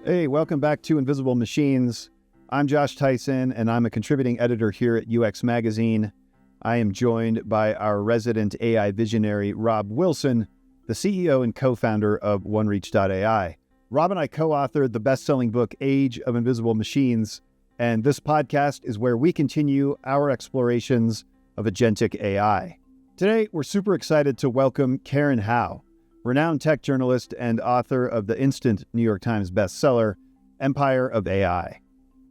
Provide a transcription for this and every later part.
Hey, welcome back to Invisible Machines. I'm Josh Tyson, and I'm a contributing editor here at UX Magazine. I am joined by our resident AI visionary, Robb Wilson, the CEO and co-founder of OneReach.ai. Robb and I co-authored the best-selling book, Age of Invisible Machines, and this podcast is where we continue our explorations of agentic AI. Today, we're super excited to welcome Karen Hao, renowned tech journalist and author of the instant New York Times bestseller, Empire of AI.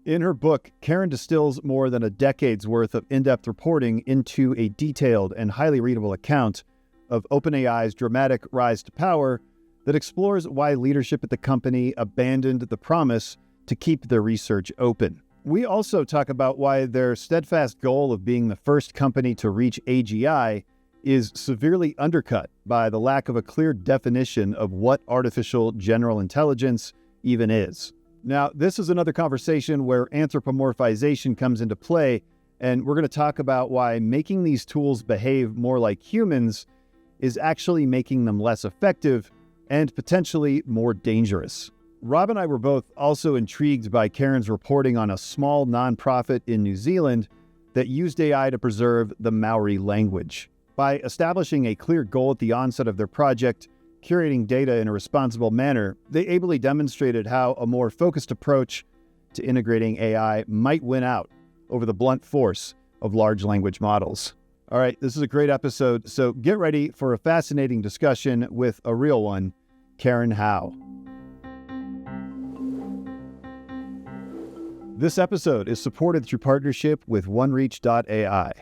In her book, Karen distills more than a decade's worth of in-depth reporting into a detailed and highly readable account of OpenAI's dramatic rise to power that explores why leadership at the company abandoned the promise to keep their research open. We also talk about why their steadfast goal of being the first company to reach AGI is severely undercut by the lack of a clear definition of what artificial general intelligence even is. Now, this is another conversation where anthropomorphization comes into play, and we're going to talk about why making these tools behave more like humans is actually making them less effective and potentially more dangerous. Robb and I were both also intrigued by Karen's reporting on a small nonprofit in New Zealand that used AI to preserve the Māori language. By establishing a clear goal at the onset of their project, curating data in a responsible manner, they ably demonstrated how a more focused approach to integrating AI might win out over the blunt force of large language models. All right, this is a great episode, so get ready for a fascinating discussion with a real one, Karen Hao. This episode is supported through partnership with OneReach.ai.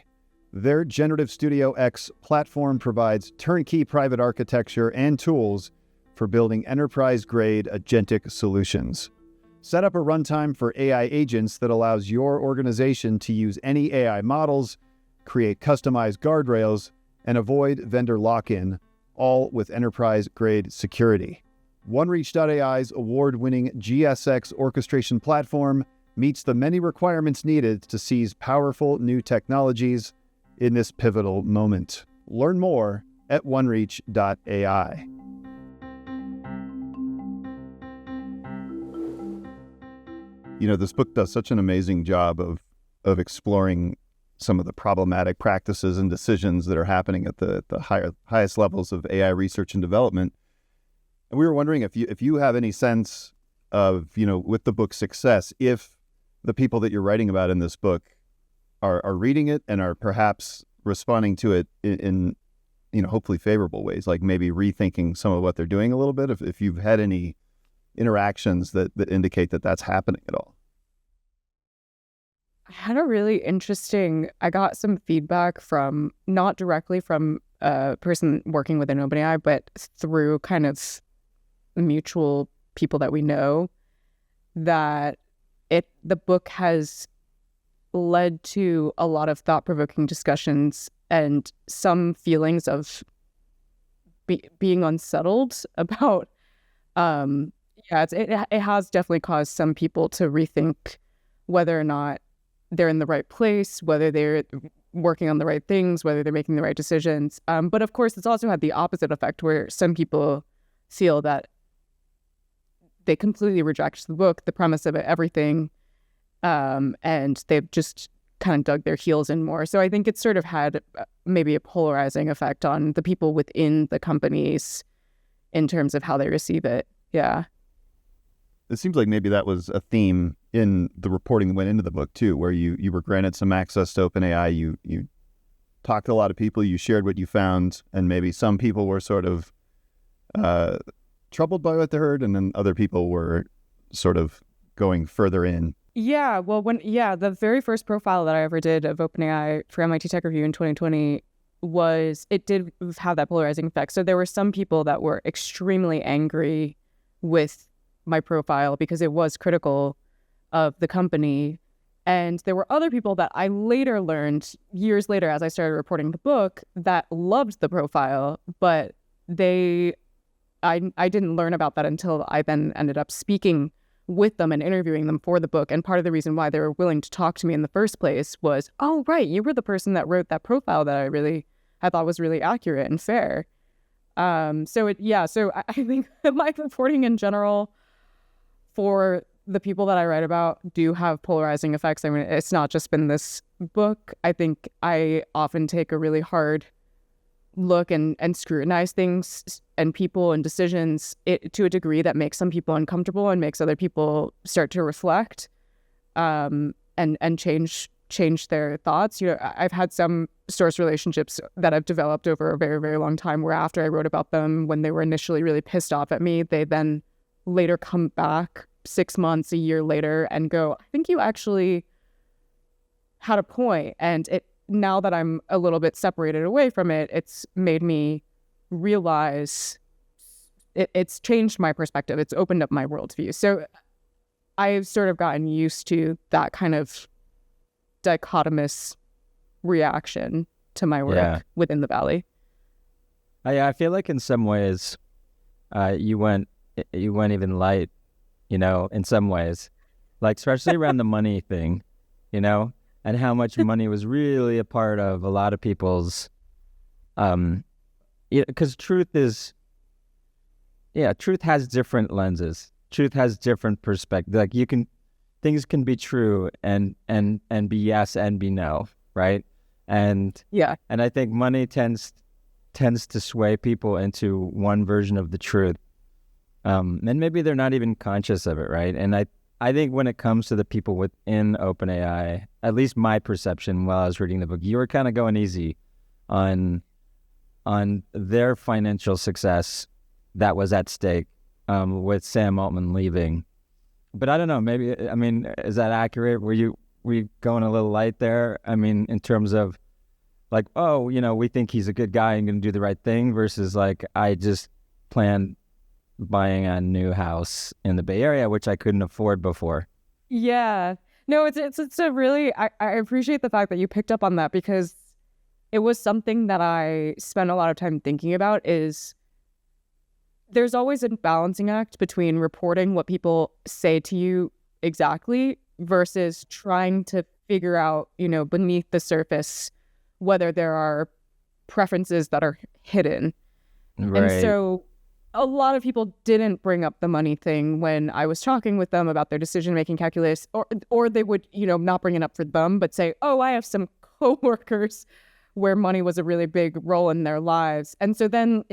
Their Generative Studio X platform provides turnkey private architecture and tools for building enterprise-grade agentic solutions. Set up a runtime for AI agents that allows your organization to use any AI models, create customized guardrails, and avoid vendor lock-in, all with enterprise-grade security. OneReach.ai's award-winning GSX orchestration platform meets the many requirements needed to seize powerful new technologies in this pivotal moment. Learn more at OneReach.ai. You know, this book does such an amazing job of exploring some of the problematic practices and decisions that are happening at the highest levels of AI research and development. And we were wondering if you have any sense of, with the book's success, if the people that you're writing about in this book are reading it and are perhaps responding to it in hopefully favorable ways, like maybe rethinking some of what they're doing a little bit, if you've had any interactions that indicate that that's happening at all. I got some feedback from, not directly from a person working within OpenAI, but through kind of mutual people that we know, that the book has led to a lot of thought-provoking discussions and some feelings of being unsettled about, it has definitely caused some people to rethink whether or not they're in the right place, whether they're working on the right things, whether they're making the right decisions. But of course, it's also had the opposite effect where some people feel that they completely reject the book, the premise of it, everything, and they've just kind of dug their heels in more. So I think it's sort of had maybe a polarizing effect on the people within the companies in terms of how they receive it. Yeah. It seems like maybe that was a theme in the reporting that went into the book too, where you were granted some access to OpenAI, you talked to a lot of people, you shared what you found, and maybe some people were sort of troubled by what they heard, and then other people were sort of going further in. Yeah, well, the very first profile that I ever did of OpenAI for MIT Tech Review in 2020 it did have that polarizing effect. So there were some people that were extremely angry with my profile because it was critical of the company. And there were other people that I later learned, years later, as I started reporting the book, that loved the profile, but I didn't learn about that until I then ended up speaking with them and interviewing them for the book. And part of the reason why they were willing to talk to me in the first place was, oh, right, you were the person that wrote that profile that I thought was really accurate and fair. So I think my reporting in general for the people that I write about do have polarizing effects. I mean, it's not just been this book. I think I often take a really hard look and scrutinize things and people and decisions to a degree that makes some people uncomfortable and makes other people start to reflect and change their thoughts. I've had some source relationships that I've developed over a very, very long time where after I wrote about them, when they were initially really pissed off at me, they then later come back 6 months, a year later and go, I think you actually had a point. And now that I'm a little bit separated away from it, it's made me realize it's changed my perspective. It's opened up my worldview. So I've sort of gotten used to that kind of dichotomous reaction to my work within the Valley. I feel like in some ways you went even light, in some ways, like especially around the money thing, and how much money was really a part of a lot of people's, because truth has different lenses. Truth has different perspectives. Like things can be true and be yes and be no, right? And I think money tends to sway people into one version of the truth, and maybe they're not even conscious of it, right? And I think when it comes to the people within OpenAI, at least my perception while I was reading the book, you were kind of going easy on their financial success that was at stake with Sam Altman leaving. But I don't know, maybe, I mean, is that accurate? Were you going a little light there? I mean, in terms of like, oh, we think he's a good guy and going to do the right thing versus like, I just planned buying a new house in the Bay Area, which I couldn't afford before. Yeah. No, it's a really, I appreciate the fact that you picked up on that because it was something that I spent a lot of time thinking about is there's always a balancing act between reporting what people say to you exactly versus trying to figure out, beneath the surface, whether there are preferences that are hidden. Right. And so a lot of people didn't bring up the money thing when I was talking with them about their decision-making calculus, or they would, not bring it up for them, but say, oh, I have some coworkers where money was a really big role in their lives. And so then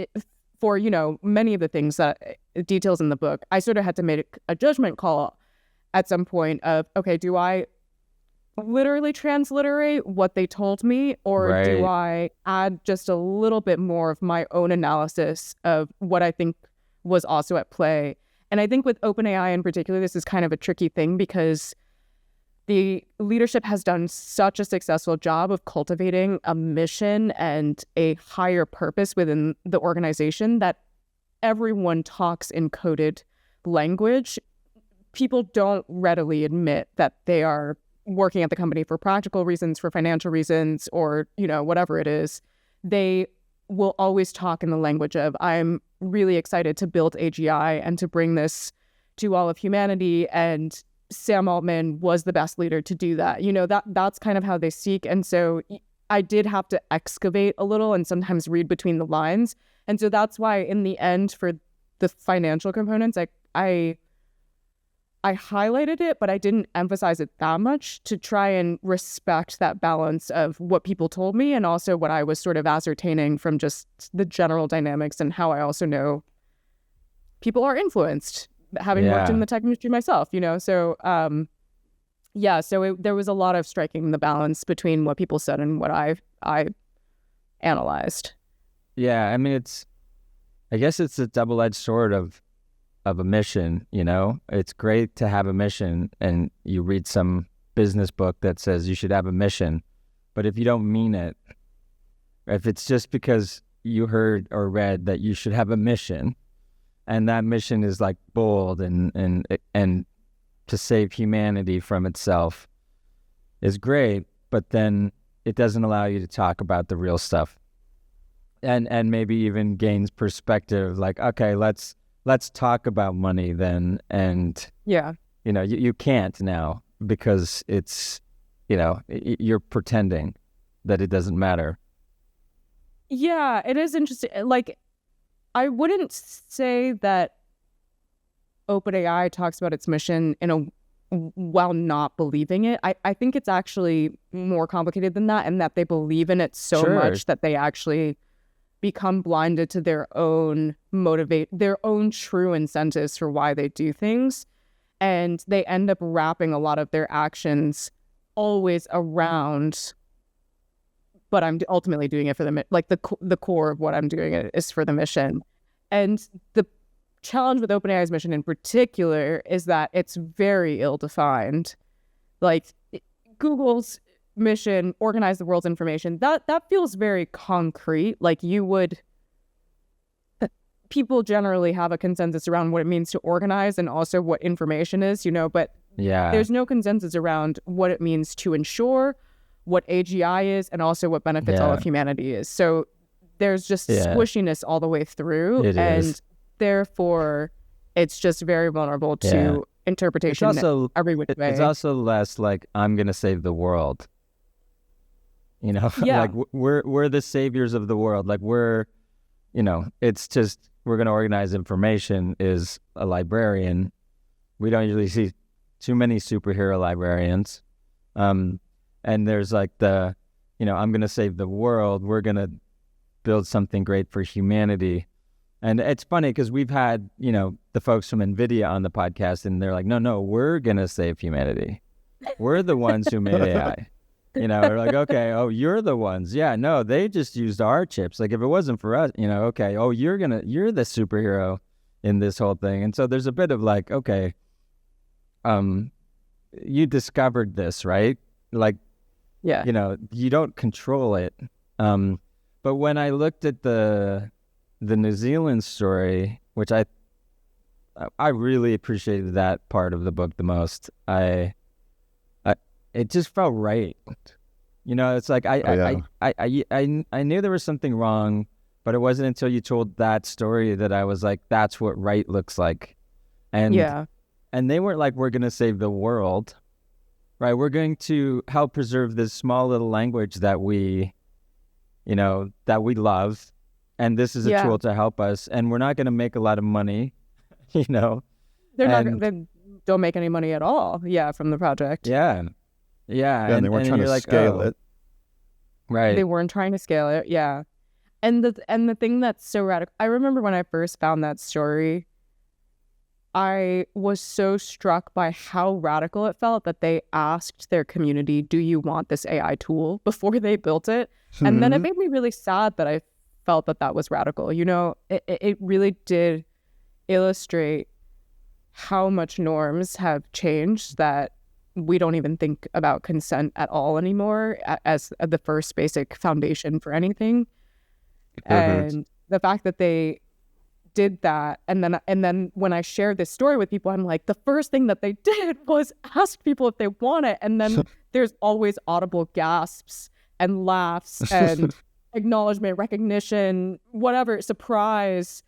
for, many of the things that details in the book, I sort of had to make a judgment call at some point of, okay, do I literally transliterate what they told me, or do I add just a little bit more of my own analysis of what I think was also at play? And I think with OpenAI in particular, this is kind of a tricky thing because the leadership has done such a successful job of cultivating a mission and a higher purpose within the organization that everyone talks in coded language. People don't readily admit that they are working at the company for practical reasons, for financial reasons, or, whatever it is. They will always talk in the language of, I'm really excited to build AGI and to bring this to all of humanity. And Sam Altman was the best leader to do that. That's kind of how they seek. And so I did have to excavate a little and sometimes read between the lines. And so that's why in the end, for the financial components, I highlighted it, but I didn't emphasize it that much to try and respect that balance of what people told me and also what I was sort of ascertaining from just the general dynamics and how I also know people are influenced, having worked in the tech industry myself, So, there was a lot of striking the balance between what people said and what I analyzed. Yeah, I mean, I guess it's a double-edged sword of a mission, It's great to have a mission, and you read some business book that says you should have a mission, but if you don't mean it, if it's just because you heard or read that you should have a mission, and that mission is like bold and to save humanity from itself is great, but then it doesn't allow you to talk about the real stuff, and maybe even gains perspective. Like, okay, let's talk about money then. And, you can't now because it's, you're pretending that it doesn't matter. Yeah, it is interesting. Like, I wouldn't say that OpenAI talks about its mission while not believing it. I think it's actually more complicated than that, and that they believe in it so much that they actually become blinded to their own true incentives for why they do things. And they end up wrapping a lot of their actions always around, but I'm ultimately doing it for the core of what I'm doing is for the mission. And the challenge with OpenAI's mission in particular is that it's very ill-defined. Like Google's mission, organize the world's information, that feels very concrete. Like people generally have a consensus around what it means to organize and also what information is, but there's no consensus around what it means to ensure, what AGI is, and also what benefits all of humanity is. So there's just squishiness all the way through. Therefore, it's just very vulnerable to interpretation every which way. It's also less like, I'm going to save the world. Like we're the saviors of the world. Like it's just, we're going to organize information is a librarian. We don't usually see too many superhero librarians. And there's like I'm going to save the world. We're going to build something great for humanity. And it's funny because we've had, the folks from NVIDIA on the podcast, and they're like, no, we're going to save humanity. We're the ones who made AI. We're like, okay, oh, you're the ones. Yeah, no, they just used our chips. Like, if it wasn't for us, okay, oh, you're the superhero in this whole thing. And so there's a bit of like, okay, you discovered this, right? Like, you don't control it. But when I looked at the New Zealand story, which I really appreciated that part of the book the most. It just felt right. It's like I knew there was something wrong, but it wasn't until you told that story that I was like, that's what right looks like. And they weren't like, we're going to save the world, right? We're going to help preserve this small little language that we love. And this is a tool to help us. And we're not going to make a lot of money, They don't make any money at all, from the project. And they weren't trying to scale it. Right. They weren't trying to scale it, And the thing that's so radical, I remember when I first found that story, I was so struck by how radical it felt that they asked their community, do you want this AI tool, before they built it? And then it made me really sad that I felt that was radical. It really did illustrate how much norms have changed, that we don't even think about consent at all anymore as the first basic foundation for anything. And the fact that they did that, and then when I shared this story with people, I'm like, the first thing that they did was ask people if they want it. And then there's always audible gasps and laughs and acknowledgement, recognition, whatever, surprise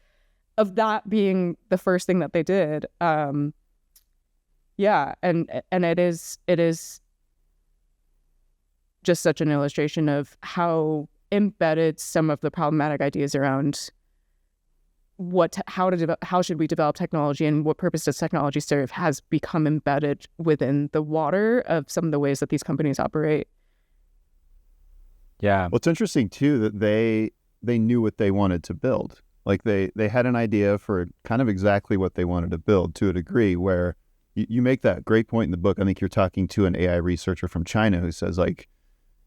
of that being the first thing that they did. And it is just such an illustration of how embedded some of the problematic ideas around how should we develop technology and what purpose does technology serve has become embedded within the water of some of the ways that these companies operate. Yeah. Well, it's interesting too that they knew what they wanted to build. Like they had an idea for kind of exactly what they wanted to build to a degree, where you make that great point in the book. I think you're talking to an AI researcher from China who says, like,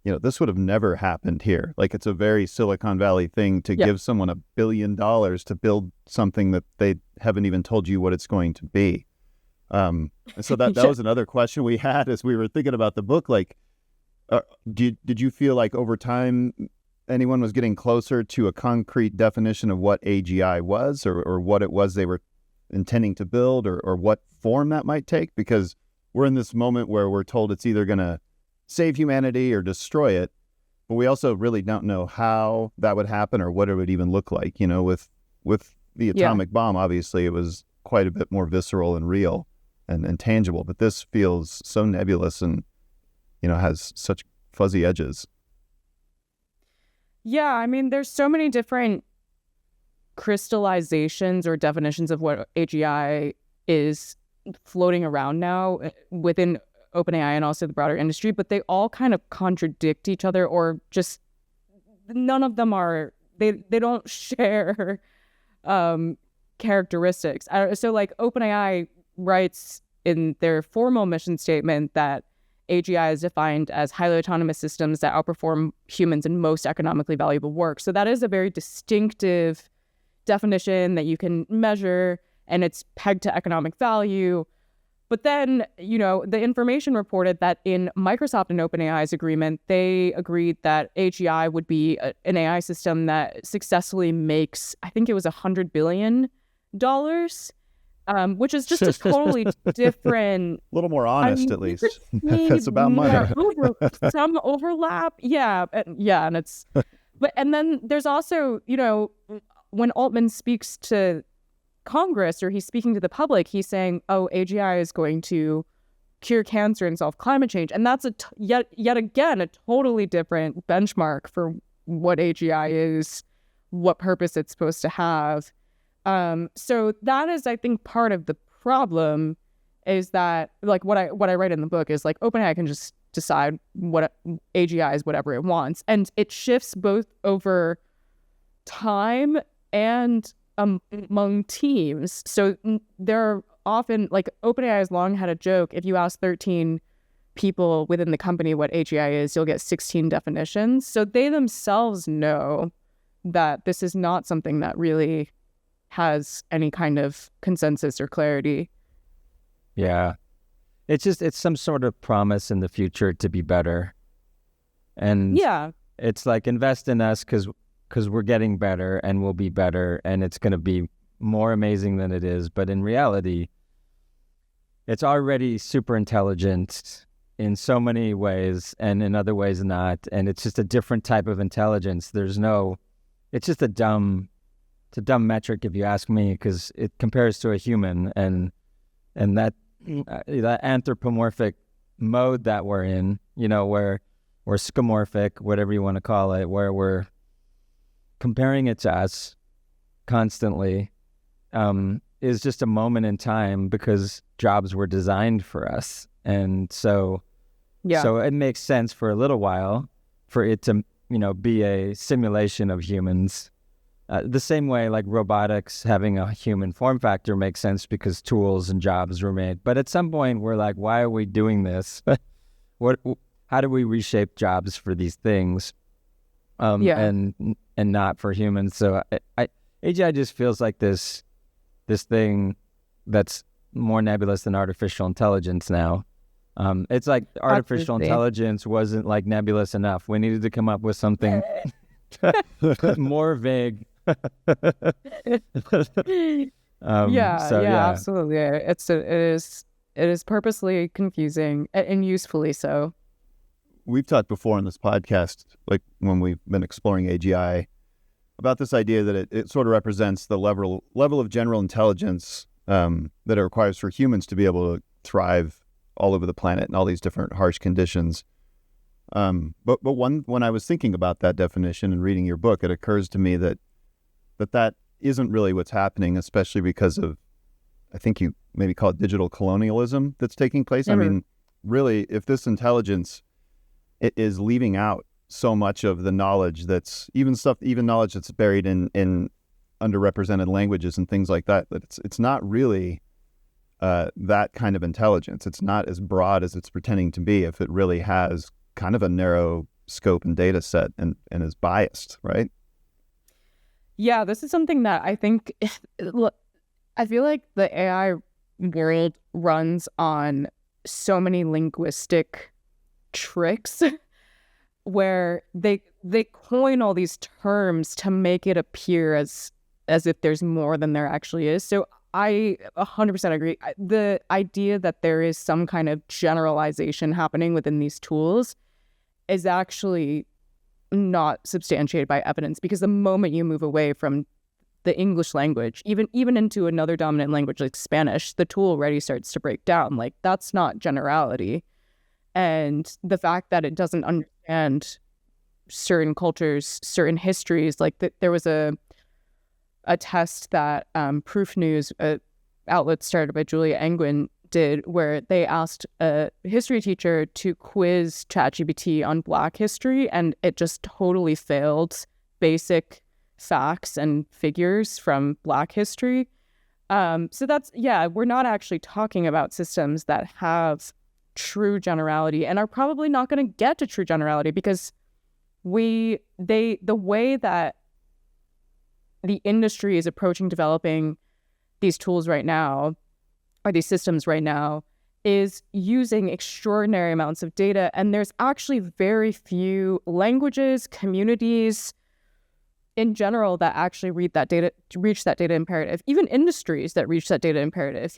this would have never happened here. Like, it's a very Silicon Valley thing to give someone $1 billion to build something that they haven't even told you what it's going to be. And so that was another question we had as we were thinking about the book. Like, did you feel like over time anyone was getting closer to a concrete definition of what AGI was, or what it was they were intending to build, or what form that might take? Because we're in this moment where we're told it's either going to save humanity or destroy it, but we also really don't know how that would happen or what it would even look like. With the atomic bomb, obviously it was quite a bit more visceral and real and tangible, but this feels so nebulous and has such fuzzy edges. Yeah, I mean, there's so many different crystallizations or definitions of what AGI is floating around now within OpenAI and also the broader industry, but they all kind of contradict each other, or just none of them are, they don't share characteristics. So like OpenAI writes in their formal mission statement that AGI is defined as highly autonomous systems that outperform humans in most economically valuable work. So that is a very distinctive definition that you can measure, and it's pegged to economic value. But then, the information reported that in Microsoft and OpenAI's agreement, they agreed that AGI would be an AI system that successfully makes, I think it was $100 billion, which is just a totally different... A little more honest, at least. That's about money. Some overlap. Yeah. And it's... And then there's also, when Altman speaks to Congress, or he's speaking to the public, he's saying, AGI is going to cure cancer and solve climate change. And that's yet again a totally different benchmark for what AGI is, what purpose it's supposed to have. So that is, I think, part of the problem, is that, like, what I write in the book is, like, OpenAI can just decide what AGI is, whatever it wants, and it shifts both over time and among teams. So there are often, like, OpenAI has long had a joke: if you ask 13 people within the company what AGI is, you'll get 16 definitions. So they themselves know that this is not something that really has any kind of consensus or clarity. Yeah. It's some sort of promise in the future to be better. And it's like, invest in us because we're getting better and we'll be better, and it's going to be more amazing than it is. But in reality, it's already super intelligent in so many ways, and in other ways not. And it's just a different type of intelligence. It's just a dumb metric, if you ask me, because it compares to a human, and that anthropomorphic mode that we're in, where we're skeuomorphic, whatever you want to call it, where we're comparing it to us constantly, is just a moment in time, because jobs were designed for us. And so it makes sense for a little while for it to, be a simulation of humans. The same way, like, robotics having a human form factor makes sense because tools and jobs were made. But at some point, we're like, why are we doing this? How do we reshape jobs for these things, and not for humans? So AGI just feels like this thing that's more nebulous than artificial intelligence now. It's like artificial intelligence wasn't, like, nebulous enough. We needed to come up with something more vague. Absolutely. It is purposely confusing, and usefully so. We've talked before on this podcast, like when we've been exploring AGI, about this idea that it sort of represents the level of general intelligence that it requires for humans to be able to thrive all over the planet in all these different harsh conditions. But when I was thinking about that definition and reading your book, it occurs to me that isn't really what's happening, especially because of, I think you maybe call it digital colonialism that's taking place. Mm-hmm. I mean, really, if this intelligence is leaving out so much of the knowledge that's even knowledge that's buried in underrepresented languages and things like that, it's not really that kind of intelligence. It's not as broad as it's pretending to be if it really has kind of a narrow scope and data set and is biased, right? Yeah, this is something that I think, I feel like the AI world runs on so many linguistic tricks where they coin all these terms to make it appear as if there's more than there actually is. So I 100% agree. The idea that there is some kind of generalization happening within these tools is actually not substantiated by evidence, because the moment you move away from the English language, even into another dominant language like Spanish, the tool already starts to break down. Like, that's not generality. And the fact that it doesn't understand certain cultures, certain histories, like there was a test that Proof News, outlet started by Julia Angwin did, where they asked a history teacher to quiz ChatGPT on Black history, and it just totally failed basic facts and figures from Black history. So that's, we're not actually talking about systems that have true generality and are probably not going to get to true generality, because the way that the industry is approaching developing these tools right now, or these systems right now, is using extraordinary amounts of data. And there's actually very few languages, communities in general that actually reach that data imperative, even industries that reach that data imperative.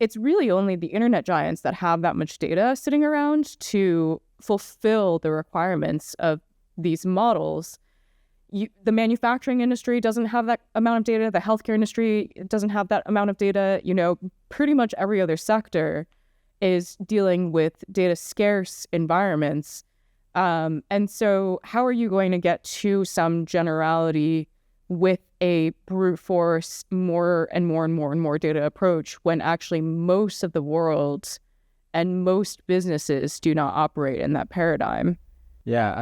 It's really only the internet giants that have that much data sitting around to fulfill the requirements of these models. The manufacturing industry doesn't have that amount of data. The healthcare industry doesn't have that amount of data. Pretty much every other sector is dealing with data scarce environments. And so how are you going to get to some generality with a brute force, more and more and more and more data approach, when actually most of the world and most businesses do not operate in that paradigm? Yeah,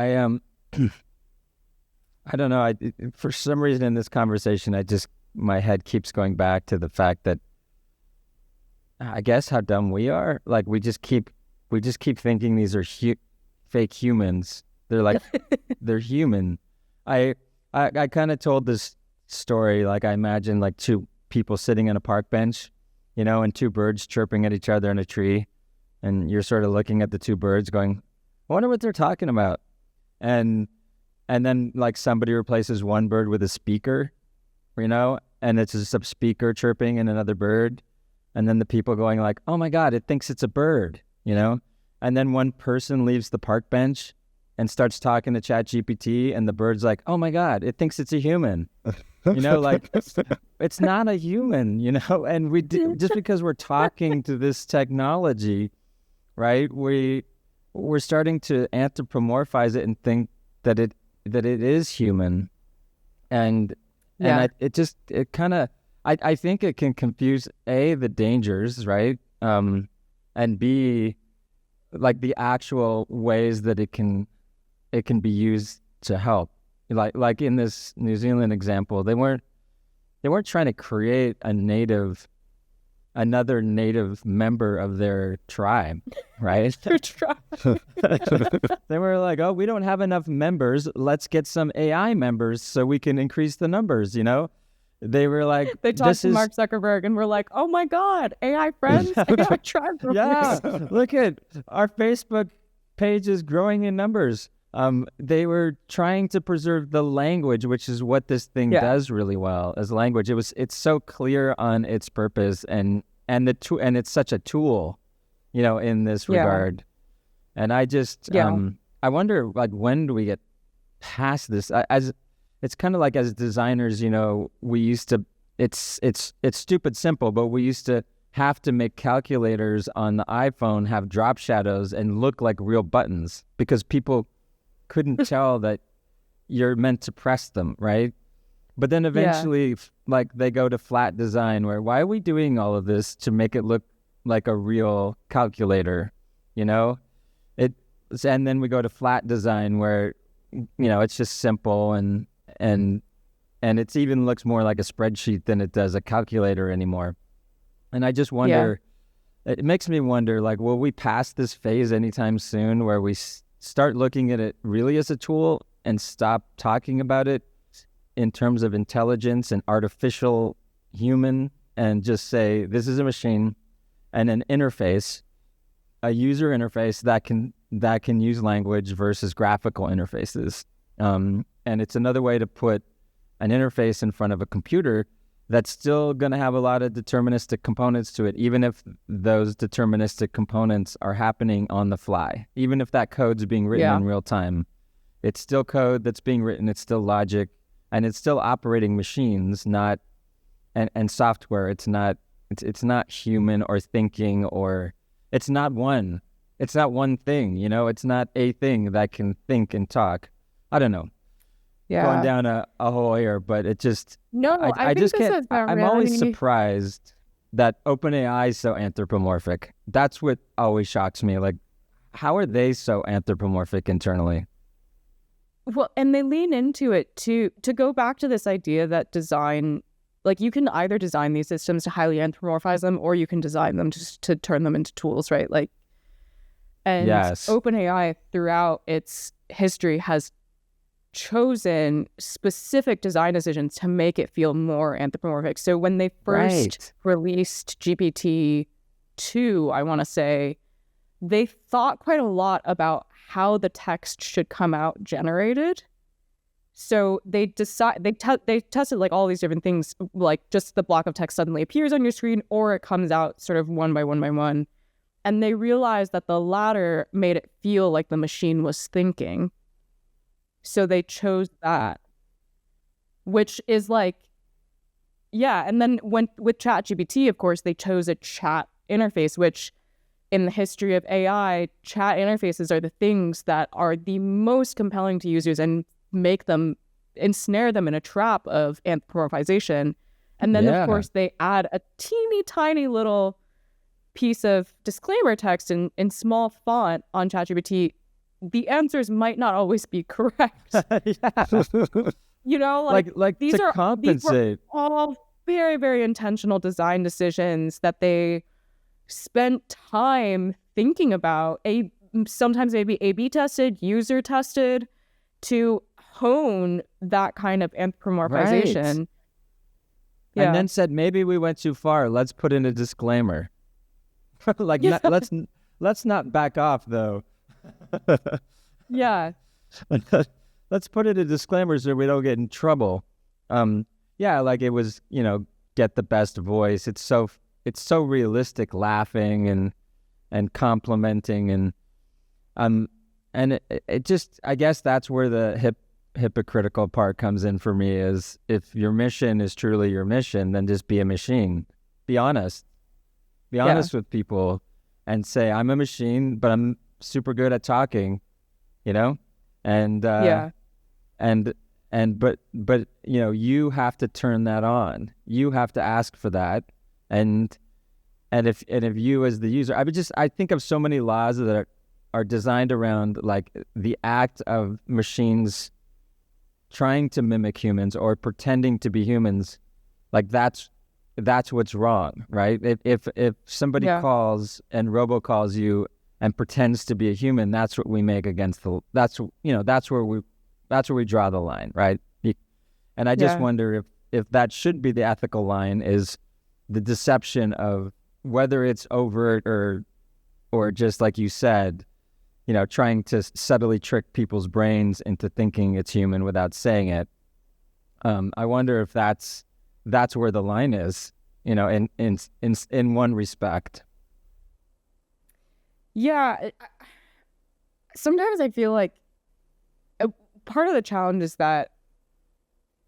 I don't know. For some reason in this conversation, my head keeps going back to the fact that I guess how dumb we are. Like we just keep thinking these are fake humans. They're like they're human. I kind of told this story, like I imagine like two people sitting on a park bench, and two birds chirping at each other in a tree, and you're sort of looking at the two birds going, I wonder what they're talking about. And then like somebody replaces one bird with a speaker, and it's just a speaker chirping and another bird. And then the people going like, oh my God, it thinks it's a bird, And then one person leaves the park bench and starts talking to ChatGPT, and the bird's like, oh my God, it thinks it's a human. Like it's not a human, and just because we're talking to this technology, right? We're starting to anthropomorphize it and think that it is human. And I think it can confuse A, the dangers, right? And B, like the actual ways that it can be used to help. Like in this New Zealand example, they weren't trying to create another native member of their tribe, right? Their tribe. They were like, oh, we don't have enough members. Let's get some AI members so we can increase the numbers, They were like, they talked to Mark Zuckerberg and were like, oh my God, AI friends, AI tribe. Yeah, look at our Facebook page is growing in numbers. They were trying to preserve the language, which is what this thing does really well as language. It's so clear on its purpose and it's such a tool, in this regard. And I just I wonder, like, when do we get past this? It's kind of like as designers, we used to, it's stupid simple, but we used to have to make calculators on the iPhone have drop shadows and look like real buttons because people couldn't tell that you're meant to press them, right? But then eventually, like they go to flat design where, why are we doing all of this to make it look like a real calculator, and then we go to flat design where, it's just simple and it even looks more like a spreadsheet than it does a calculator anymore. And I just wonder, it makes me wonder, like, will we pass this phase anytime soon where we start looking at it really as a tool and stop talking about it in terms of intelligence and artificial human, and just say, this is a machine and an interface, a user interface that can use language versus graphical interfaces. And it's another way to put an interface in front of a computer that's still going to have a lot of deterministic components to it, even if those deterministic components are happening on the fly. Even if that code's being written in real time, it's still code that's being written, it's still logic, and it's still operating machines, not and software. It's not human or thinking, or it's not one thing, it's not a thing that can think and talk. I don't know. Going down a hole here, but it just... No, I just think can't... I'm always surprised that OpenAI is so anthropomorphic. That's what always shocks me. Like, how are they so anthropomorphic internally? Well, and they lean into it to go back to this idea that design, like you can either design these systems to highly anthropomorphize them, or you can design them just to turn them into tools, right? Like, and yes. OpenAI throughout its history has chosen specific design decisions to make it feel more anthropomorphic. So when they first released GPT-2, I want to say, they thought quite a lot about how the text should come out generated. So they tested like all these different things, like just the block of text suddenly appears on your screen, or it comes out sort of one by one by one. And they realized that the latter made it feel like the machine was thinking. So they chose that, which is like, yeah. And then with ChatGPT, of course, they chose a chat interface, which in the history of AI, chat interfaces are the things that are the most compelling to users and ensnare them in a trap of anthropomorphization. And then, of course, they add a teeny tiny little piece of disclaimer text in small font on ChatGPT. The answers might not always be correct. You know, like these are compensate. These were all very, very intentional design decisions that they spent time thinking about. Sometimes maybe A/B tested, user tested, to hone that kind of anthropomorphization. Right. Yeah. And then said, maybe we went too far. Let's put in a disclaimer. Let's not back off though. Yeah. Let's put in a disclaimer so we don't get in trouble. Like it was, get the best voice. It's so realistic, laughing and complimenting and it just, I guess that's where the hypocritical part comes in for me, is if your mission is truly your mission, then just be a machine. Be honest. Be honest with people and say, I'm a machine, but I'm super good at talking, and but you have to turn that on. You have to ask for that. And if you as the user, I think of so many laws that are designed around like the act of machines trying to mimic humans or pretending to be humans. Like that's what's wrong, right? If somebody calls and robocalls you and pretends to be a human, that's what we make against that's where we draw the line, right? And I just wonder if that should be the ethical line, is the deception of whether it's overt or just like you said, trying to subtly trick people's brains into thinking it's human without saying it. I wonder if that's where the line is, in one respect. Yeah. Sometimes I feel like part of the challenge is that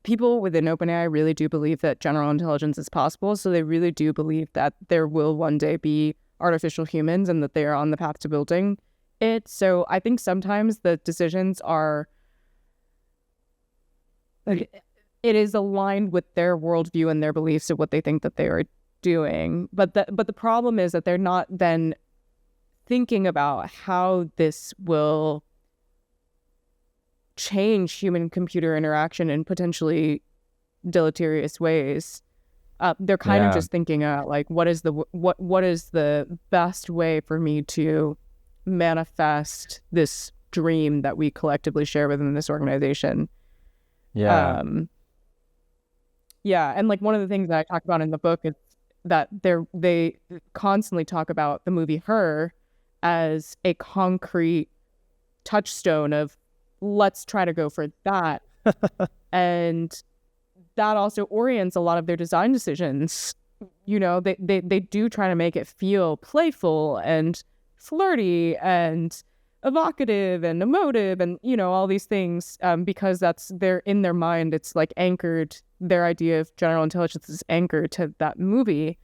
people within OpenAI really do believe that general intelligence is possible. So they really do believe that there will one day be artificial humans and that they are on the path to building it. So I think sometimes the decisions are, like, it is aligned with their worldview and their beliefs of what they think that they are doing. But the problem is that they're not then thinking about how this will change human-computer interaction in potentially deleterious ways. They're kind of just thinking, like, what is the best way for me to manifest this dream that we collectively share within this organization? And like one of the things that I talk about in the book is that they constantly talk about the movie Her as a concrete touchstone of, let's try to go for that. And that also orients a lot of their design decisions. They do try to make it feel playful and flirty and evocative and emotive and, all these things, because they're in their mind. It's like anchored, their idea of general intelligence is anchored to that movie.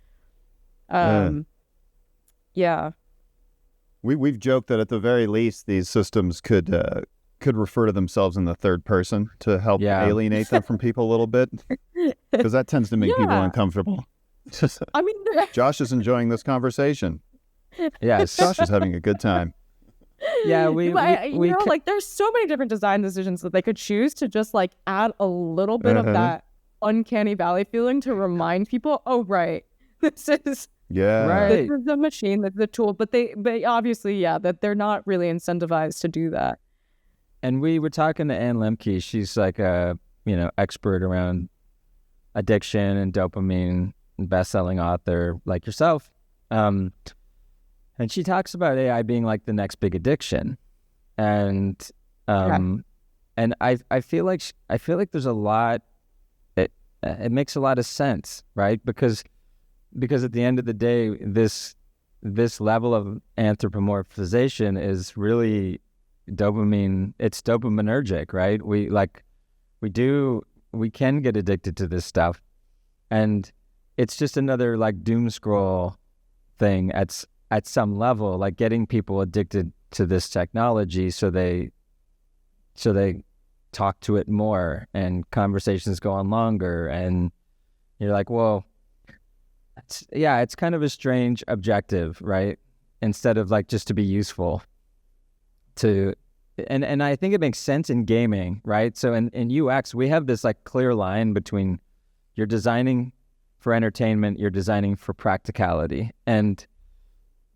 We've joked that at the very least, these systems could refer to themselves in the third person to help alienate them from people a little bit, because that tends to make people uncomfortable. I mean, Josh is enjoying this conversation. Yes. Josh is having a good time. Yeah, like there's so many different design decisions that they could choose to just like add a little bit of that uncanny valley feeling to remind people, oh right, this is right. This is the machine, that's the tool. But obviously, that they're not really incentivized to do that. And we were talking to Ann Lemke. She's like a expert around addiction and dopamine, best-selling author like yourself. And she talks about AI being like the next big addiction, and and I feel like there's a lot. It makes a lot of sense, right? Because at the end of the day, this level of anthropomorphization is really dopamine. It's dopaminergic, right? We can get addicted to this stuff, and it's just another like doom scroll thing at some level, like getting people addicted to this technology so they talk to it more and conversations go on longer, and you're like, well, it's kind of a strange objective, right? Instead of like just to be useful to, and I think it makes sense in gaming, right? So in UX, we have this like clear line between you're designing for entertainment, you're designing for practicality. And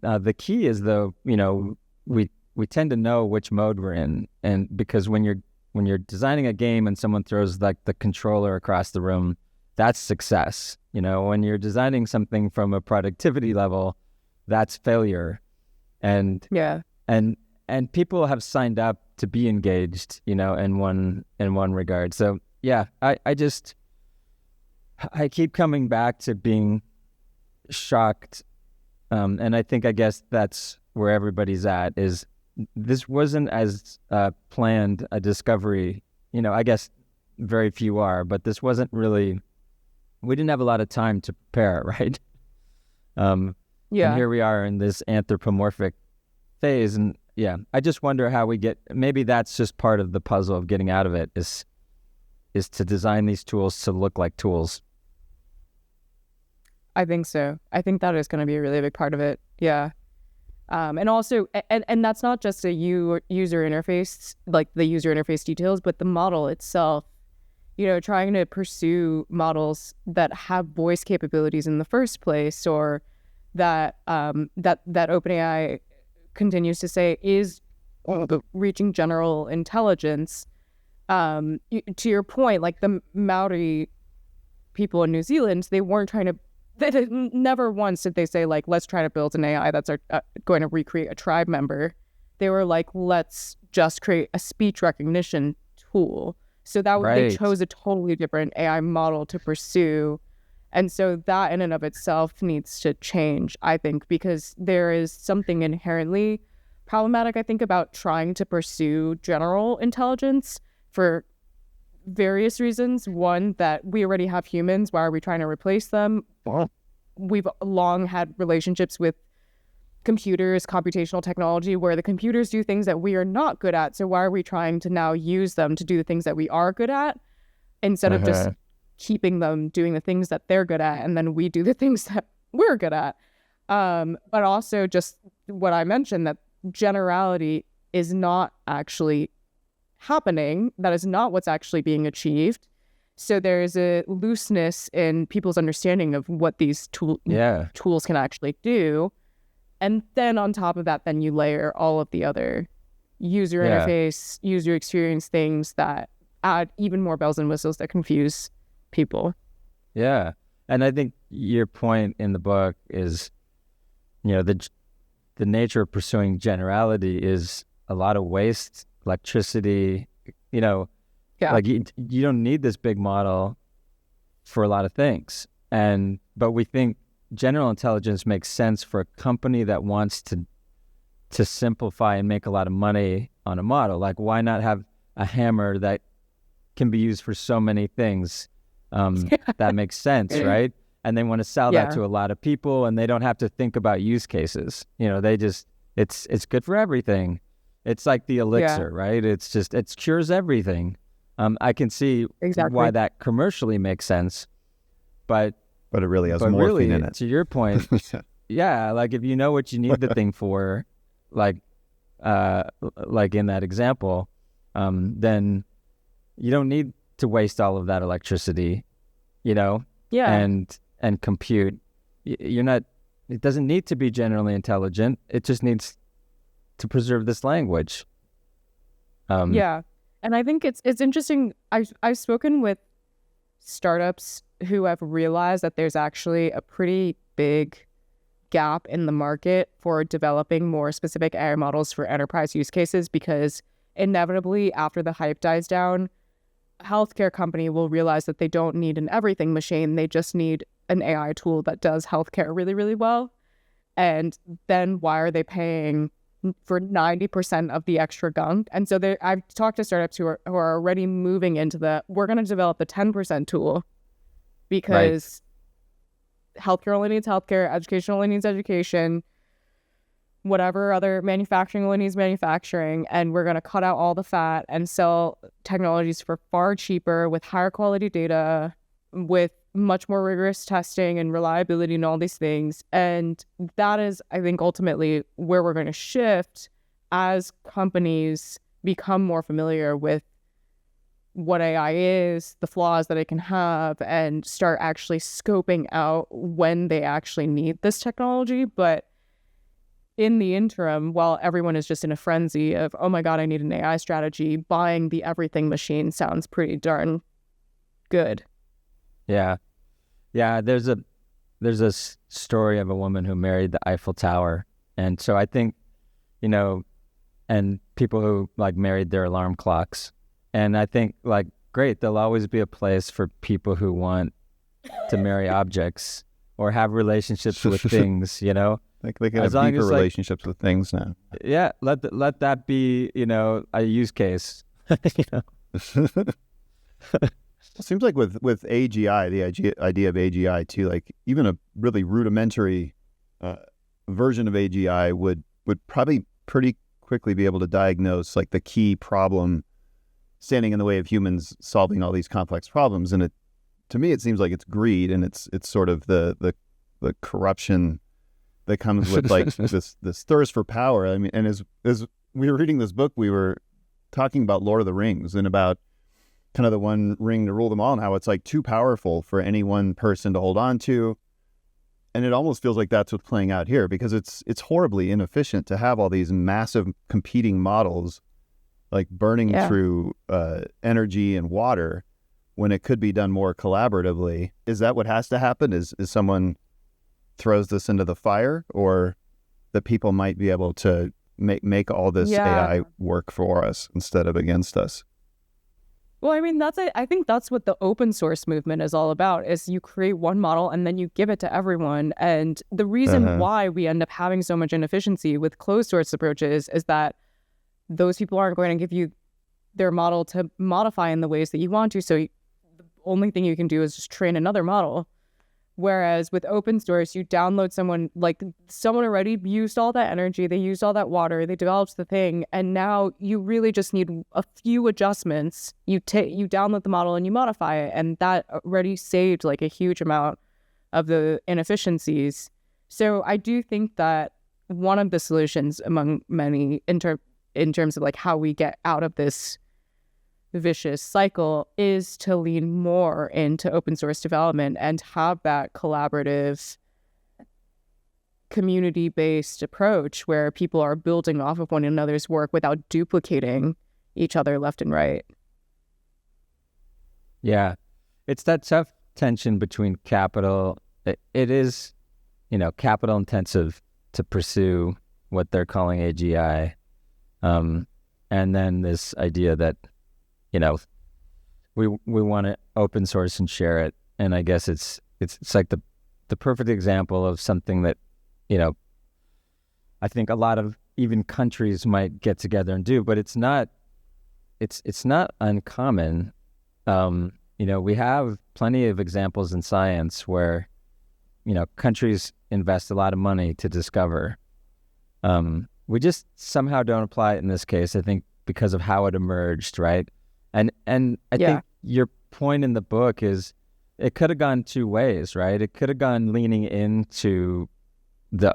the key is, though, we tend to know which mode we're in, and because when you're designing a game and someone throws like the controller across the room, that's success. When you're designing something from a productivity level, that's failure. And and people have signed up to be engaged, in one regard. So yeah, I keep coming back to being shocked. And I guess that's where everybody's at, is this wasn't as planned a discovery. I guess very few are, but this wasn't really, we didn't have a lot of time to prepare, right? And here we are in this anthropomorphic phase. And I just wonder how maybe that's just part of the puzzle of getting out of it, is to design these tools to look like tools. I think so. I think that is going to be a really big part of it. Yeah. And also, and that's not just a user interface, like the user interface details, but the model itself, trying to pursue models that have voice capabilities in the first place, or that OpenAI continues to say is reaching general intelligence. To your point, like the Māori people in New Zealand, never once did they say, like, let's try to build an AI that's going to recreate a tribe member. They were like, let's just create a speech recognition tool. So they chose a totally different AI model to pursue. And so that in and of itself needs to change, I think, because there is something inherently problematic, I think, about trying to pursue general intelligence for various reasons. One, that we already have humans. Why are we trying to replace them? Well, we've long had relationships with computers, computational technology, where the computers do things that we are not good at. So why are we trying to now use them to do the things that we are good at, instead of just keeping them doing the things that they're good at, and then we do the things that we're good at? But also just what I mentioned, that generality is not actually happening. That is not what's actually being achieved. So there's a looseness in people's understanding of what these tools can actually do. And then on top of that, then you layer all of the other user interface, user experience things that add even more bells and whistles that confuse people. Yeah. And I think your point in the book is, the nature of pursuing generality is a lot of waste, electricity, like you don't need this big model for a lot of things. But we think general intelligence makes sense for a company that wants to simplify and make a lot of money on a model. Like, why not have a hammer that can be used for so many things? That makes sense, right? And they want to sell that to a lot of people, and they don't have to think about use cases. They just, it's good for everything. It's like the elixir, right? It's just, it cures everything. I can see why that commercially makes sense, but But it really has morphine in it. To your point, yeah, like if you know what you need the thing for, like in that example, then you don't need to waste all of that electricity, and compute. You're not. It doesn't need to be generally intelligent. It just needs to preserve this language. Yeah, and I think it's interesting. I've spoken with startups who have realized that there's actually a pretty big gap in the market for developing more specific AI models for enterprise use cases, because inevitably after the hype dies down, a healthcare company will realize that they don't need an everything machine. They just need an AI tool that does healthcare really, really well. And then why are they paying for 90% of the extra gunk? And so I've talked to startups who are already moving into we're going to develop the 10% tool, because healthcare only needs healthcare, education only needs education, whatever other manufacturing only needs manufacturing, and we're going to cut out all the fat and sell technologies for far cheaper with higher quality data, with much more rigorous testing and reliability and all these things. And that is, I think, ultimately where we're going to shift as companies become more familiar with what AI is, the flaws that it can have, and start actually scoping out when they actually need this technology. But in the interim, while everyone is just in a frenzy of, oh my God, I need an AI strategy, buying the everything machine sounds pretty darn good. Yeah. Yeah, there's a story of a woman who married the Eiffel Tower. And so I think, and people who like married their alarm clocks. And I think like, great, there'll always be a place for people who want to marry objects or have relationships with things, Like they can have deeper relationships with things now. Yeah, let that be, a use case. It seems like with AGI, the idea of AGI too, like even a really rudimentary version of AGI would probably pretty quickly be able to diagnose like the key problem standing in the way of humans solving all these complex problems. And to me, it seems like it's greed, and it's sort of the corruption that comes with like this thirst for power. I mean, and as we were reading this book, we were talking about Lord of the Rings and about kind of the one ring to rule them all, and how it's like too powerful for any one person to hold on to. And it almost feels like that's what's playing out here, because it's horribly inefficient to have all these massive competing models like burning through energy and water when it could be done more collaboratively. Is that what has to happen? Is someone throws this into the fire, or that people might be able to make all this AI work for us instead of against us? Well, I mean, I think that's what the open source movement is all about, is you create one model and then you give it to everyone. And the reason why we end up having so much inefficiency with closed source approaches is that those people aren't going to give you their model to modify in the ways that you want to. So the only thing you can do is just train another model. Whereas with open source, you download someone already used all that energy, they used all that water, they developed the thing, and now you really just need a few adjustments. You download the model and you modify it, and that already saved like a huge amount of the inefficiencies. So I do think that one of the solutions among many in terms of like how we get out of this vicious cycle is to lean more into open source development and have that collaborative, community-based approach where people are building off of one another's work without duplicating each other left and right. Yeah, it's that tough tension between capital. It is, capital intensive to pursue what they're calling AGI, and then this idea that we want to open source and share it. And I guess it's like the perfect example of something that, I think a lot of even countries might get together and do, but it's not uncommon. We have plenty of examples in science where, countries invest a lot of money to discover. We just somehow don't apply it in this case, I think, because of how it emerged, right? And I think your point in the book is it could have gone two ways, right? It could have gone leaning into the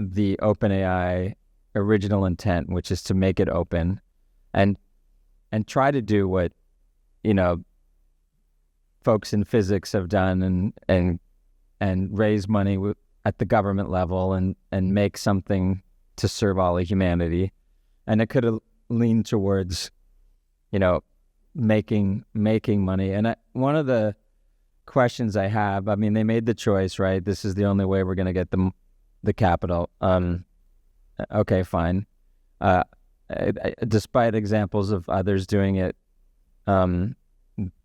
OpenAI original intent, which is to make it open, and try to do what, you know, folks in physics have done, and raise money at the government level, and make something to serve all of humanity. And it could have leaned towards, you know, making money. And one of the questions I have, I mean, they made the choice, right? This is the only way we're going to get the capital. Okay, fine. Despite examples of others doing it,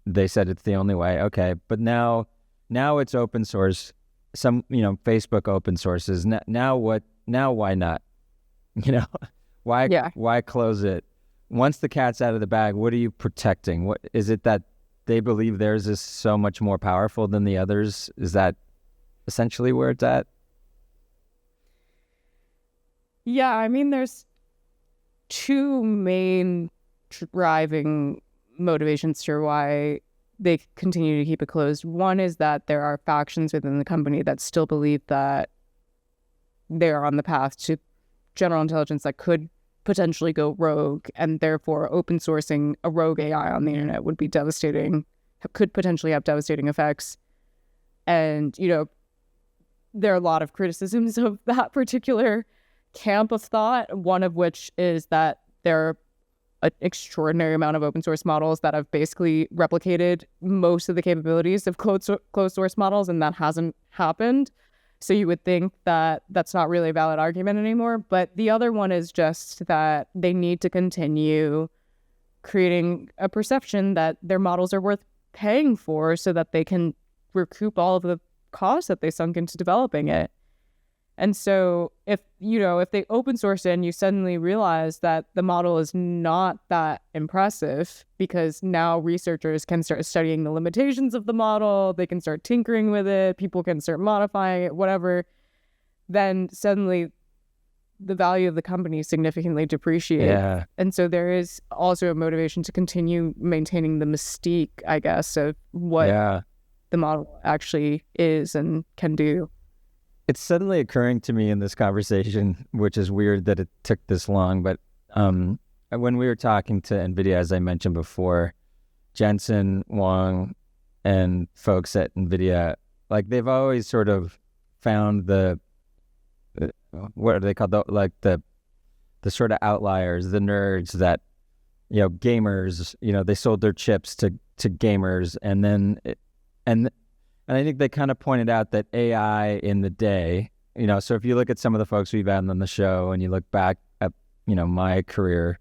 they said it's the only way. Okay, but now it's open source. Some, you know, Facebook open sources. Now what? Now why not? You know, why close it? Once the cat's out of the bag, what are you protecting? What is it that they believe theirs is so much more powerful than the others? Is that essentially where it's at? Yeah, I mean, there's two main driving motivations to why they continue to keep it closed. One is that there are factions within the company that still believe that they are on the path to general intelligence that could potentially go rogue, and therefore open sourcing a rogue AI on the internet would be devastating, could potentially have devastating effects. And, you know, there are a lot of criticisms of that particular camp of thought, one of which is that there are an extraordinary amount of open source models that have basically replicated most of the capabilities of closed source models, and that hasn't happened. So you would think that that's not really a valid argument anymore. But the other one is just that they need to continue creating a perception that their models are worth paying for so that they can recoup all of the costs that they sunk into developing it. And so if they open source it and you suddenly realize that the model is not that impressive, because now researchers can start studying the limitations of the model, they can start tinkering with it, people can start modifying it, whatever, then suddenly the value of the company significantly depreciates. Yeah. And so there is also a motivation to continue maintaining the mystique, I guess, of what the model actually is and can do. It's suddenly occurring to me in this conversation, which is weird that it took this long, but when we were talking to NVIDIA, as I mentioned before, Jensen Huang and folks at NVIDIA, like, they've always sort of found the what are they called? The sort of outliers, the nerds that, you know, gamers, you know, they sold their chips to gamers, and I think they kind of pointed out that AI in the day, you know, so if you look at some of the folks we've had on the show and you look back at, you know, my career,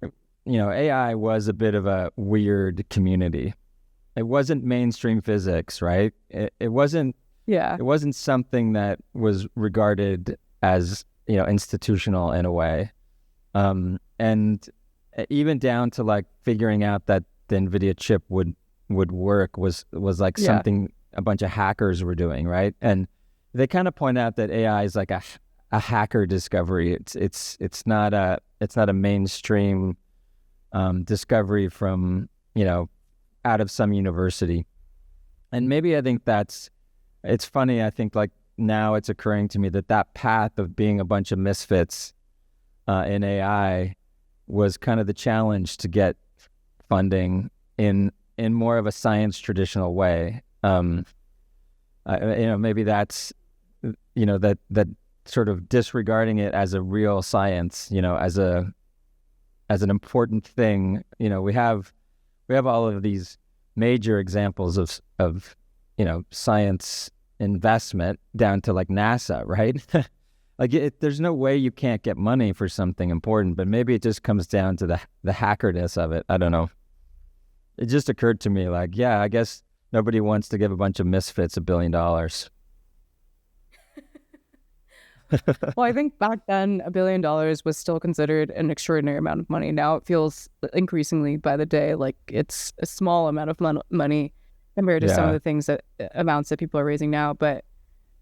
you know, AI was a bit of a weird community. It wasn't mainstream physics, right? It wasn't something that was regarded as, you know, institutional in a way. And even down to like figuring out that the NVIDIA chip would work was like something a bunch of hackers were doing, right? And they kind of point out that AI is like a hacker discovery. It's not a mainstream discovery from, you know, out of some university. And maybe I think it's funny. I think like now it's occurring to me that path of being a bunch of misfits in AI was kind of the challenge to get funding in more of a science traditional way. You know, maybe that's, you know, that sort of disregarding it as a real science, you know, as an important thing. You know, we have all of these major examples of you know, science investment down to like NASA, right? Like there's no way you can't get money for something important, but maybe it just comes down to the hackerness of it. I don't know. It just occurred to me, like, yeah, I guess nobody wants to give a bunch of misfits $1 billion. Well, I think back then $1 billion was still considered an extraordinary amount of money. Now it feels increasingly by the day like it's a small amount of money compared to some of the amounts that people are raising now. But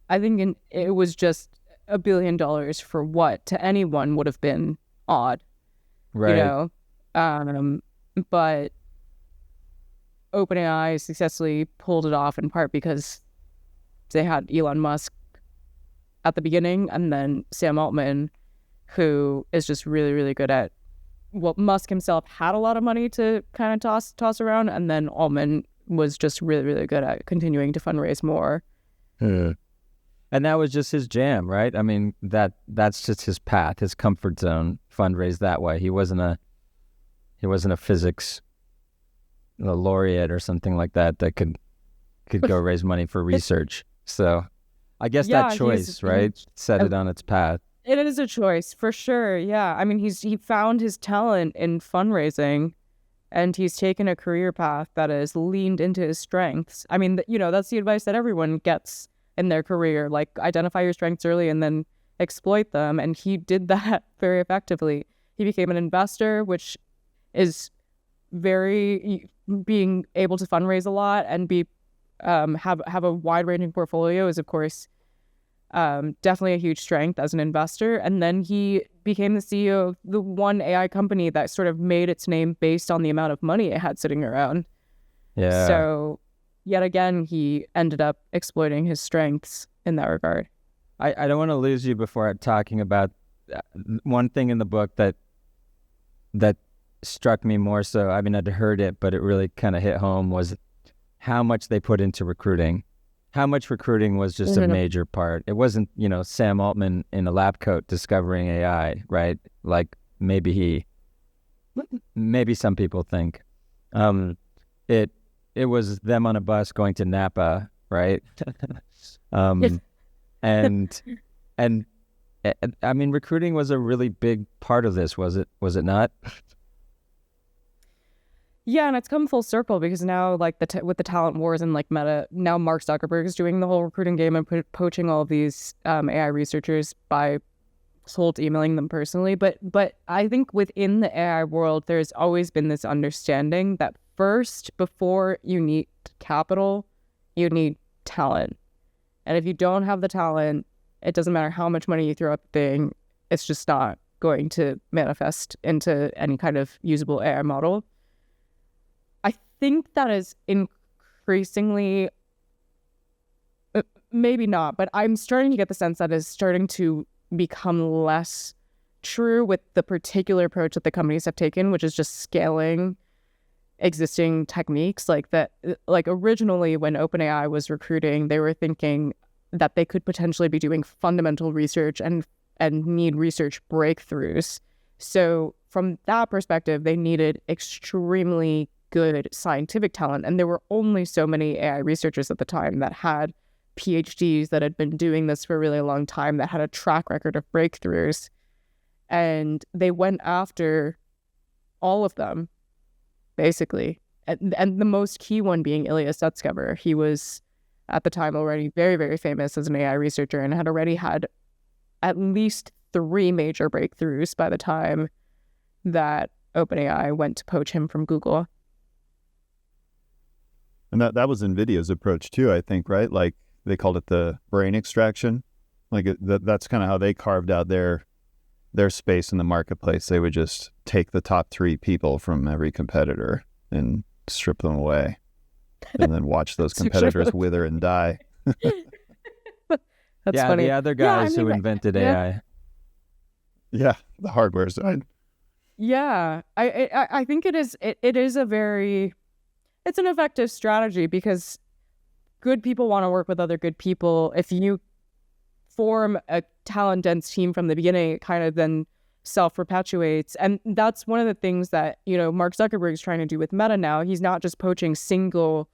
I think it was just $1 billion for what to anyone would have been odd, right? You know, but OpenAI successfully pulled it off in part because they had Elon Musk at the beginning, and then Sam Altman, who is just really, really good at, well, Musk himself had a lot of money to kind of toss around, and then Altman was just really, really good at continuing to fundraise more. And that was just his jam, right? I mean, that's just his path, his comfort zone, fundraise that way. He wasn't a physics laureate or something like that could go raise money for research. So I guess that choice, right, set it on its path. It is a choice for sure. Yeah. I mean, he found his talent in fundraising, and he's taken a career path that has leaned into his strengths. I mean, that's the advice that everyone gets in their career, like identify your strengths early and then exploit them. And he did that very effectively. He became an investor, which is being able to fundraise a lot and have a wide-ranging portfolio is, of course, definitely a huge strength as an investor. And then he became the CEO of the one AI company that sort of made its name based on the amount of money it had sitting around. Yeah. So yet again, he ended up exploiting his strengths in that regard. I don't want to lose you before talking about one thing in the book that struck me more so. I mean, I'd heard it, but it really kind of hit home, was how much they put into recruiting. How much recruiting was just a major part. It wasn't, Sam Altman in a lab coat discovering AI, right? Like maybe some people think. It was them on a bus going to Napa, right? And I mean, recruiting was a really big part of this, was it not? Yeah, and it's come full circle because now, like with the talent wars and like Meta, now Mark Zuckerberg is doing the whole recruiting game and poaching all of these AI researchers by cold emailing them personally. But I think within the AI world, there's always been this understanding that first, before you need capital, you need talent. And if you don't have the talent, it doesn't matter how much money you throw at the thing, it's just not going to manifest into any kind of usable AI model. I think that is increasingly, maybe not, but I'm starting to get the sense that is starting to become less true with the particular approach that the companies have taken, which is just scaling existing techniques. Like originally when OpenAI was recruiting, they were thinking that they could potentially be doing fundamental research and need research breakthroughs. So from that perspective, they needed extremely good scientific talent. And there were only so many AI researchers at the time that had PhDs that had been doing this for a really long time, that had a track record of breakthroughs. And they went after all of them, basically. And the most key one being Ilya Sutskever. He was, at the time, already very, very famous as an AI researcher and had already had at least 3 major breakthroughs by the time that OpenAI went to poach him from Google. And that was NVIDIA's approach too, I think, right? Like they called it the brain extraction. Like that's kind of how they carved out their space in the marketplace. They would just take the top 3 people from every competitor and strip them away, and then watch those competitors wither and die. That's funny. The other guys who invented AI. Yeah, the hardware side. Yeah, I think it is it's an effective strategy because good people want to work with other good people. If you form a talent dense team from the beginning, it kind of then self-perpetuates. And that's one of the things that, Mark Zuckerberg is trying to do with Meta now. He's not just poaching single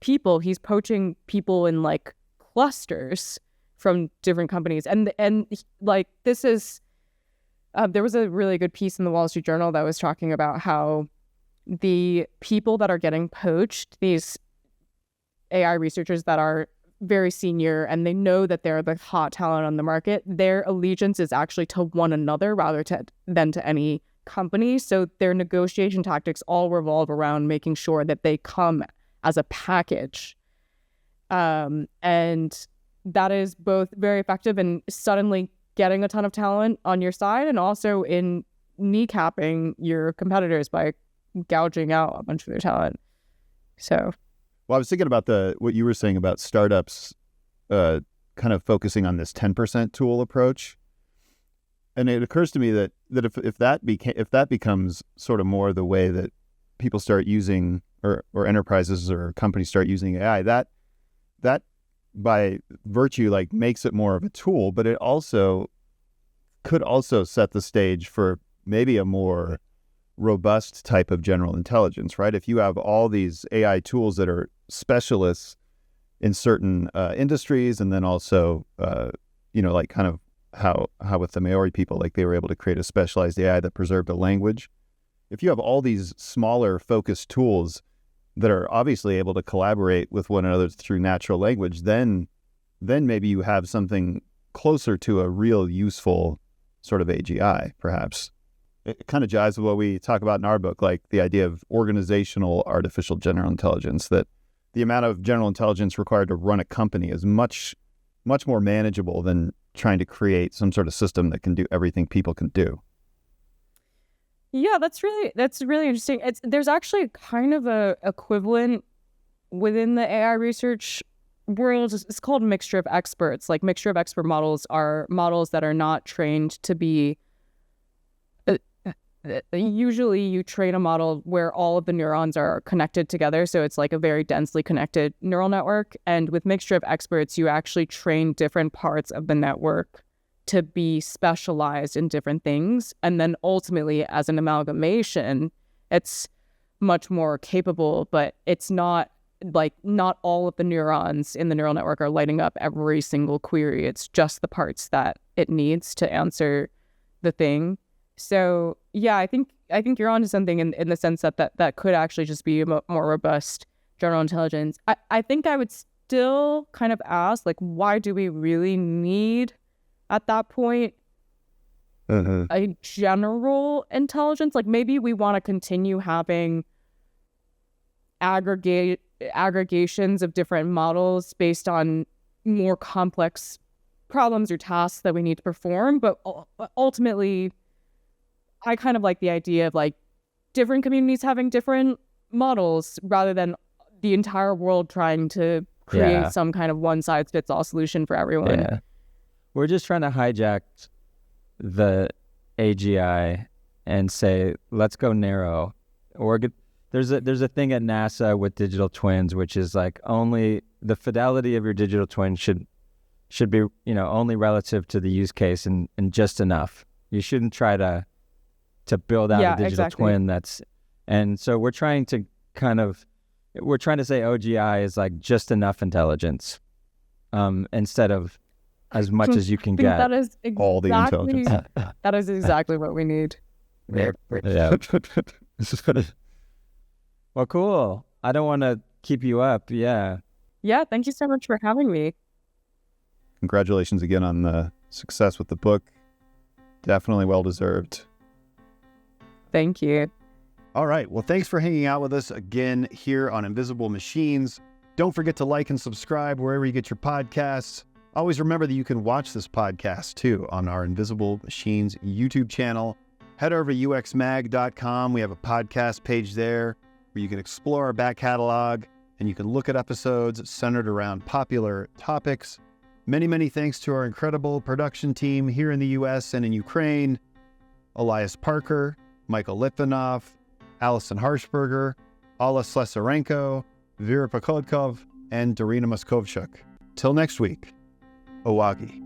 people, he's poaching people in like clusters from different companies. And like this is, there was a really good piece in the Wall Street Journal that was talking about how the people that are getting poached, these AI researchers that are very senior and they know that they're the hot talent on the market, their allegiance is actually to one another rather than to any company. So their negotiation tactics all revolve around making sure that they come as a package. And that is both very effective in suddenly getting a ton of talent on your side and also in kneecapping your competitors by gouging out a bunch of their talent. So, well, I was thinking about what you were saying about startups kind of focusing on this 10% tool approach. And it occurs to me that if that becomes sort of more the way that people start using or enterprises or companies start using AI, that by virtue like makes it more of a tool, but it also could also set the stage for maybe a more robust type of general intelligence, right? If you have all these AI tools that are specialists in certain industries, and then also, like kind of how with the Māori people, like they were able to create a specialized AI that preserved a language. If you have all these smaller focused tools that are obviously able to collaborate with one another through natural language, then maybe you have something closer to a real useful sort of AGI, perhaps. It kind of jives with what we talk about in our book, like the idea of organizational artificial general intelligence, that the amount of general intelligence required to run a company is much, much more manageable than trying to create some sort of system that can do everything people can do. Yeah, that's really interesting. There's actually kind of a equivalent within the AI research world. It's called mixture of experts. Like mixture of expert models are models that are not trained to be. Usually, you train a model where all of the neurons are connected together, so it's like a very densely connected neural network. And with mixture of experts, you actually train different parts of the network to be specialized in different things. And then ultimately, as an amalgamation, it's much more capable, but it's not all of the neurons in the neural network are lighting up every single query. It's just the parts that it needs to answer the thing. So yeah, I think you're onto something in the sense that could actually just be a more robust general intelligence. I think I would still kind of ask, like, why do we really need at that point a general intelligence? Like maybe we want to continue having aggregations of different models based on more complex problems or tasks that we need to perform. But ultimately, I kind of like the idea of like different communities having different models rather than the entire world trying to create some kind of one-size-fits-all solution for everyone. Yeah. We're just trying to hijack the AGI and say, let's go narrow. There's a thing at NASA with digital twins, which is like only the fidelity of your digital twin should be, only relative to the use case and just enough. You shouldn't try to build out a digital twin and so we're trying to say OGI is like just enough intelligence, instead of as much as you can get. That is all the intelligence. That is exactly what we need. Yeah. Well, cool. I don't want to keep you up. Yeah. Yeah. Thank you so much for having me. Congratulations again on the success with the book. Definitely well-deserved. Thank you. All right. Well, thanks for hanging out with us again here on Invisible Machines. Don't forget to like and subscribe wherever you get your podcasts. Always remember that you can watch this podcast too on our Invisible Machines YouTube channel. Head over to uxmag.com. We have a podcast page there where you can explore our back catalog and you can look at episodes centered around popular topics. Many, many thanks to our incredible production team here in the US and in Ukraine. Elias Parker, Michael Litvinov, Allison Harshberger, Alla Slesarenko, Vera Pokodkov, and Darina Moskovchuk. Till next week, Owagi.